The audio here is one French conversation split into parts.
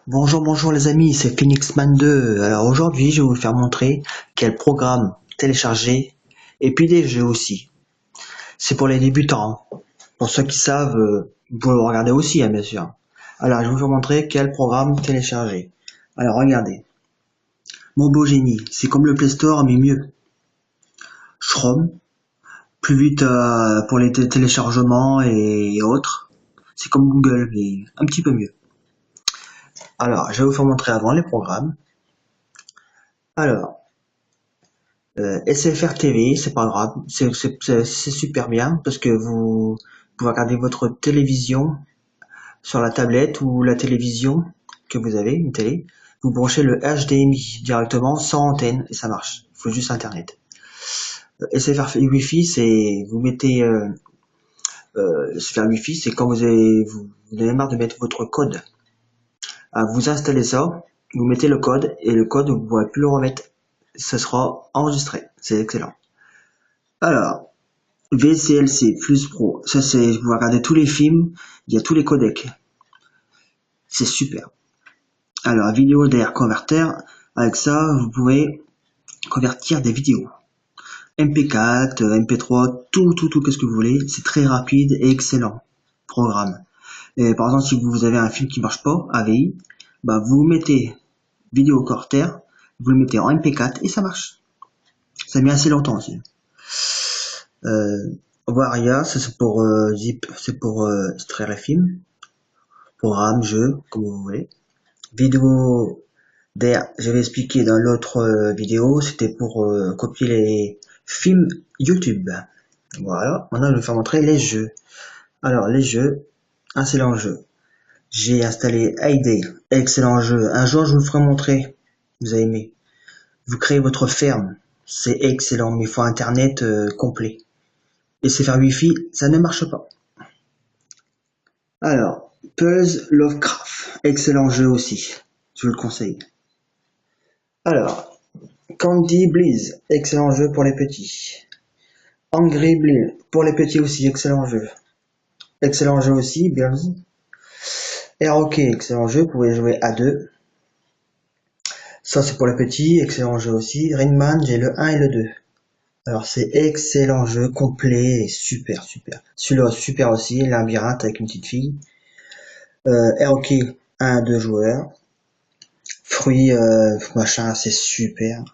Bonjour les amis, c'est Phoenixman 2. Alors aujourd'hui, je vais vous faire montrer quel programme télécharger et puis des jeux aussi. C'est pour les débutants. Pour ceux qui savent, vous pouvez le regarder aussi, hein, bien sûr. Alors, je vais vous montrer quel programme télécharger. Alors, regardez. Mon beau génie, c'est comme le Play Store, mais mieux. Chrome, plus vite pour les téléchargements et autres. C'est comme Google, mais un petit peu mieux. Alors, je vais vous faire montrer avant les programmes. Alors, SFR TV, c'est pas grave, c'est super bien parce que vous pouvez regarder votre télévision sur la tablette ou la télévision que vous avez, une télé. Vous branchez le HDMI directement sans antenne et ça marche. Il faut juste Internet. SFR Wi-Fi, c'est vous mettez SFR Wi-Fi, c'est quand vous avez marre de mettre votre code. Vous installez ça, vous mettez le code et le code vous ne pourrez plus le remettre. Ça sera enregistré. C'est excellent. Alors, VCLC Plus Pro, ça c'est, vous regardez tous les films, il y a tous les codecs. C'est super. Alors, vidéo DR converter, avec ça, vous pouvez convertir des vidéos. MP4, MP3, tout, qu'est-ce que vous voulez. C'est très rapide et excellent programme. Et par exemple, si vous avez un film qui marche pas, AVI, bah, vous mettez vidéo converter, vous le mettez en MP4 et ça marche. Ça met assez longtemps aussi. Waria, ça c'est pour zip, c'est pour extraire les films. Programme, jeu, comme vous voulez. Vidéo d'air, je vais expliquer dans l'autre vidéo, c'était pour copier les films YouTube. Voilà, maintenant je vais vous faire montrer les jeux. Alors les jeux, excellent jeu. J'ai installé Hay, excellent jeu. Un jour je vous le ferai montrer, vous avez aimé. Vous créez votre ferme, c'est excellent, mais il faut internet complet. Et c'est faire Wi-Fi, ça ne marche pas. Alors, Puzzle Lovecraft, excellent jeu aussi, je vous le conseille. Alors, Candy Blaze, excellent jeu pour les petits. Angry Blaze, pour les petits aussi, excellent jeu. Excellent jeu aussi, Birds. Air excellent jeu, vous pouvez jouer à deux. Ça c'est pour les petits, excellent jeu aussi. Rainman, j'ai le 1 et le 2. Alors c'est excellent jeu, complet et super. Celui-là super aussi, labyrinthe avec une petite fille. Air 1 à 2 joueurs. Fruits, machin, c'est super.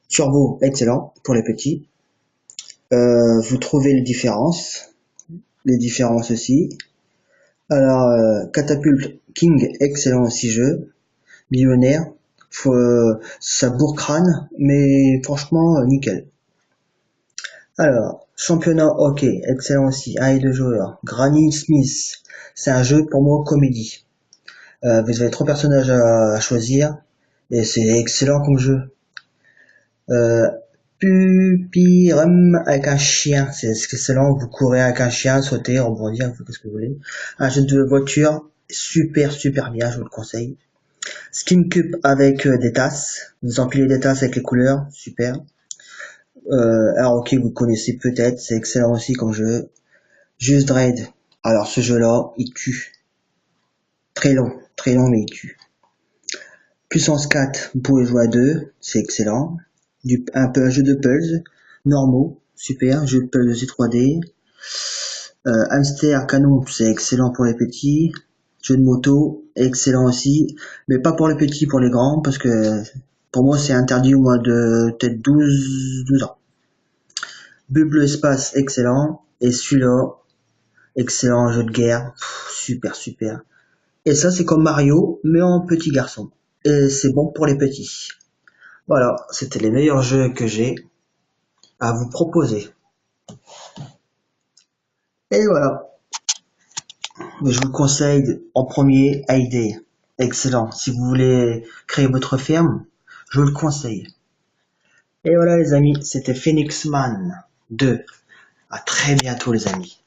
Turbo, excellent pour les petits. Vous trouvez les différences aussi. Alors, Catapulte King, excellent aussi jeu. Millionnaire, ça bourre crâne, mais franchement, nickel. Alors, championnat hockey, excellent aussi, 1 et 2 joueurs. Granny Smith, c'est un jeu pour moi comédie. Vous avez 3 personnages à choisir, et c'est excellent comme jeu. Pupirum avec un chien, c'est excellent, vous courez avec un chien, sauter, rebondir, qu'est-ce que vous voulez. Un jeu de voiture, super bien, je vous le conseille. Skin Cup avec des tasses, vous empilez des tasses avec les couleurs, super. Alors vous connaissez peut-être, c'est excellent aussi comme jeu. Just Dread, alors ce jeu-là, il tue. Très long mais il tue. Puissance 4, vous pouvez jouer à 2, c'est excellent. Un jeu de puzzle, normaux, super, jeu de puzzle aussi 3D. Hamster Canon, c'est excellent pour les petits. Jeu de moto, excellent aussi, mais pas pour les petits, pour les grands, parce que pour moi c'est interdit au moins de peut-être 12 ans. Bubble Espace, excellent. Et celui-là, excellent jeu de guerre, super. Et ça c'est comme Mario, mais en petit garçon. Et c'est bon pour les petits. Voilà, c'était les meilleurs jeux que j'ai à vous proposer. Et voilà, je vous conseille en premier Hay. Excellent, si vous voulez créer votre ferme, je vous le conseille. Et voilà les amis, c'était Phoenixman 2. À très bientôt les amis.